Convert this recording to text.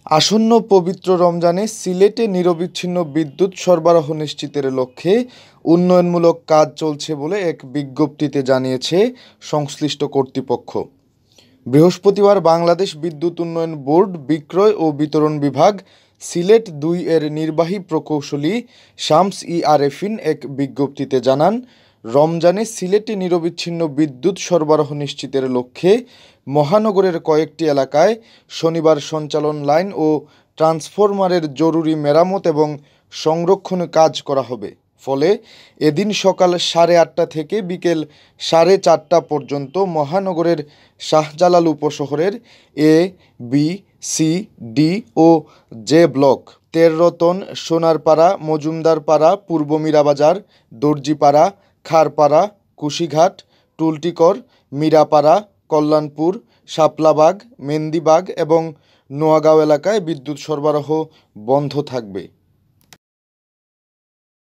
আসন্ন পবিত্র রমজানে সিলেটে নিরবিচ্ছিন্ন বিদ্যুৎ সরবরাহ নিশ্চিতের লক্ষ্যে উন্নয়নমূলক কাজ চলছে বলে এক বিজ্ঞপ্তিতে জানিয়েছে সংশ্লিষ্ট কর্তৃপক্ষ। বৃহস্পতিবার বাংলাদেশ বিদ্যুৎ উন্নয়ন বোর্ড বিক্রয় ও বিতরণ বিভাগ সিলেট ২ এর নির্বাহী প্রকৌশলী শামস আরেফিন এক বিজ্ঞপ্তিতে জানান, রমজানে সিলেটে নিরবিচ্ছিন্ন বিদ্যুৎ সরবরাহ নিশ্চিতের লক্ষ্যে মহানগরের কয়েকটি এলাকায় শনিবার সঞ্চালন লাইন ও ট্রান্সফরমারের জরুরি মেরামত এবং সংরক্ষণ কাজ করা হবে। ফলে এদিন সকাল 8:30 থেকে বিকেল 4:30 পর্যন্ত মহানগরের শাহজালাল উপশহরের এ, বি, সি, ডি ও জে ব্লক, তেররতন, সোনারপাড়া, মজুমদারপাড়া, পূর্ব মীরাবাজার, দর্জিপাড়া, খারপাড়া, কুশিঘাট, টুলটিকর, মীরাপাড়া, কল্যাণপুর, শাপলাবাগ, মেন্দিবাগ এবং নোয়াগাঁও এলাকায় বিদ্যুৎ সরবরাহ বন্ধ থাকবে।